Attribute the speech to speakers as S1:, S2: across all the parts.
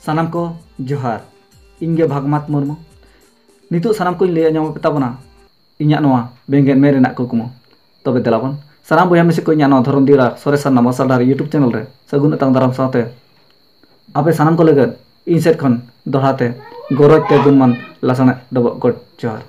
S1: सानाम को जोहार इंगे भागमात मुर्मू नितु सानाम को लैया नाम ताबना इन्या नोआ बेंगेन मे रेना कुकुमु तबे देलाबन सानाम बया मिसे को इन्या नोआ धरम दिरा सरेसा नामा सालदार यूट्यूब चैनल रे सगुन तांग दाराम साथे आपे सानाम को लगत इन सेट खन दोहाते गरज ते गुनमान लासने डबो गड जोहार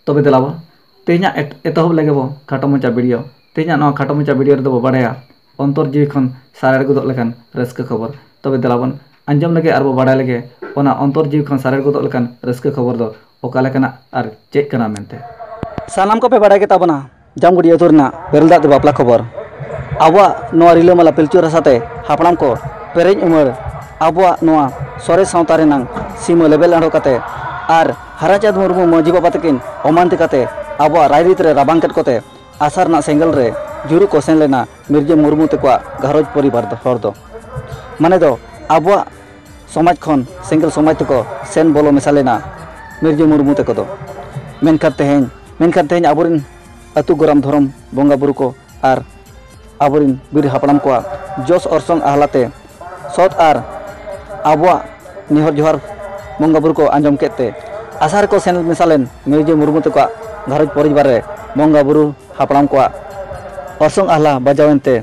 S1: तबे देलाबन तेन्या एतहब लेगेबो खाटो मचा वीडियो तेन्या नोआ खाटो मचा वीडियो रे दबो बाड़ाया अंतर जीवी खन सारेर गुदो लेकान रस्क खबर तबे देलाबन अंजम लगे आरबो बाड़ा लगे ओना अंतर जीव खन सारेर गुदो लेकान रस्क खबर दो ओका लेकाना आर चेक कना मेनते सानाम को पे बाड़ा के ताबना जामगुड़ी अतुरना बेरलदा दे बापला खबर आबवा नोआ रिलामाला पिलचु रासाते हापड़ाम को पेरेज उमर आबवा नोआ सरे सावता रेनां सीमा लेबेल आंडो काते आर हराचाँद मुर्मू मांझी बाबा तकिन अमानति काते आबवा रायरीत रे राबांग केट कोते आसार ना सेंगल रे जुरु को सेन लेना मिर्जा मुर्मू तकवा घरज परिवार हर दो माने दो आबवा समाज खन सेंगल समाज तको सेन बोलो मिसालेना मिर्जा मुर्मू तको दो मेनखान तेहेñ आबोरिन अतु गरम धरम बंगा बुरु को आर आबोरिन बीर हापड़ाम को जोश अरसंग आहलाते सत आर आबवा निहर जोहार बंगा बुरु को आंजम केते आसार को सेन मिसालेन मिर्जा मुर्मू तको घरज परिवार रे बंगा बुरु हापड़ाम को अरसंग आहला बजावेंते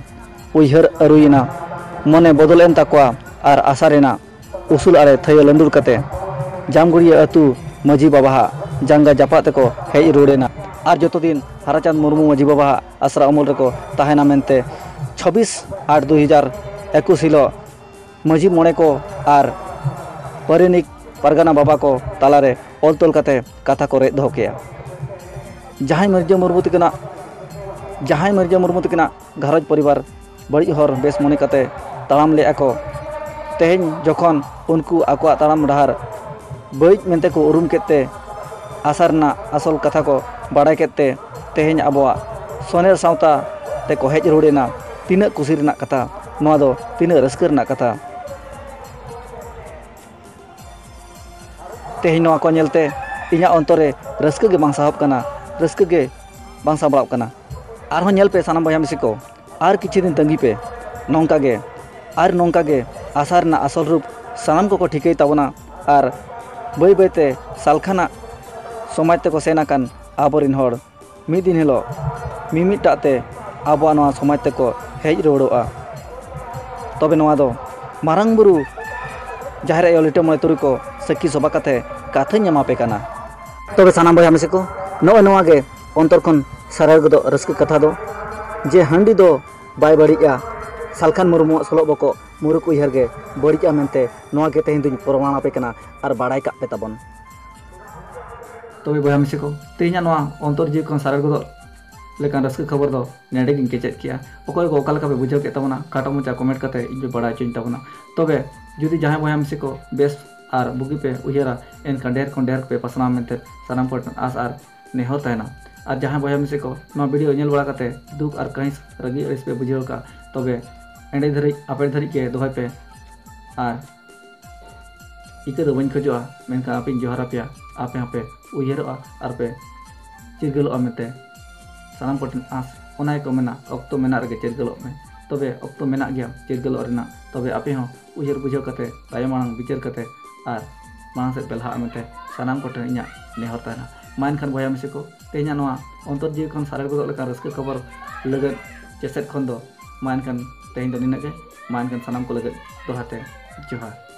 S1: उयहर अरुयना मने बदलेन तकवा आर आसारेना उसूल आरे थयो लंदुर कते जामगुड़ी अतु मांझी बाबा जांगा जापा तको हेज रुड़ेना आर जतो दिन हराचाँद मुर्मू मांझी बाबा आसरा अमल रको ताहेना मेनते 26/8/2021 हिलो मांझी मोड़े को आर परिनिक पारगाना बाबा को तालारे ऑल तोल कते कथा को रेद दो केया जहां मिर्जा मुर्मू तकिना घरज परिवार बड़ी हर बेस मने कते ताड़ाम ले को तेहेñ जखन उनको आकवा ताड़ाम डहार बैज मेनते को उरुम केते आसारना आसल कथा को बाड़ाय केते तेहेñ आबवा सोनेर सावता ते को हेज रुड़ेना तीना कुसी रना कथा नोआ दो तीना रस्कर रना कथा तेहेñ नोआ को नेलते इन्या अंतरे रस्क गे बांग साहब कना रस्क गे बांग साबड़ाव कना आर नेल पे सानाम बया मिसी को आर किछि दिन तंगी पे नोंका गे आसार ना असल रूप सानाम को ठिकै ताबना आर बै बैते सालखाना समाज ते को सेनाकान आबोरिन हर मिद दिन हिलो मिमिटाते आबवा नोआ समाज ते को हेज रुड़ोआ तबे नोआ दो मारांग बुरु जाहेर आयो लिटे मने तुरी को सखी सभा काथे काथा ᱧᱟᱢᱟᱯᱮ काना तबे सानाम बया मिसी को नोआ गे अंतर खन सारेर गदो रस्क कथा दो जे हांडी दो बाय बड़िया सालखान मुर्मू सलो बको मुरुक उयहर गे बड़िया मेनते नोआ गे तेहेñ दुñ प्रमाण आपे कना आर बाड़ाय का पे ताबन तबे बया मिसी को तेहेña नोआ अंतर जीव खन सारेर गदो लेकान रस्क खबर दो नेडे गिन केचेत किया ओकय को ओकालका पे बुझाव के ताबना काटो मुचा कमेंट कते इन पे बाड़ाय चोइन ताबना तबे जुदी जहां बया मिसी को बेस आर बुगी पे उयहरा एनका ढेर खन ढेर पे पसना मेनते सानाम को आस आर नेहर ताहेना और जहां बया मिसी को नोआ वीडियो नेल बड़ा कते दुख और कहिस रगी अड़िस पे बुझाव का तबे एंडे धरी आपे धरी के दोहाय पे आर इके दो बन खजोआ मेनका आपे जोहार आपया आपे आपे उयहरोआ आर पे चिरगलोआ मेते सानाम को आस ओनाय को मेना अक्तो मेना रगे चिरगलो में तबे अक्तो मेना गया चिरगलो रेना तबे आपे हो उयहर बुझाव कते तायमांग विचार कते आर मांग से पेलहा मेते सानाम को इन्या नेहर ताना मान खान बया मिसी को तेहेña नोआ अंतर जीव खन सारेर गदो लेका रस्क खबर लगत चेसेट खन दो मान खान तेहेñ दो निना गे मान खान सानाम को लगत दोहाते जोहार।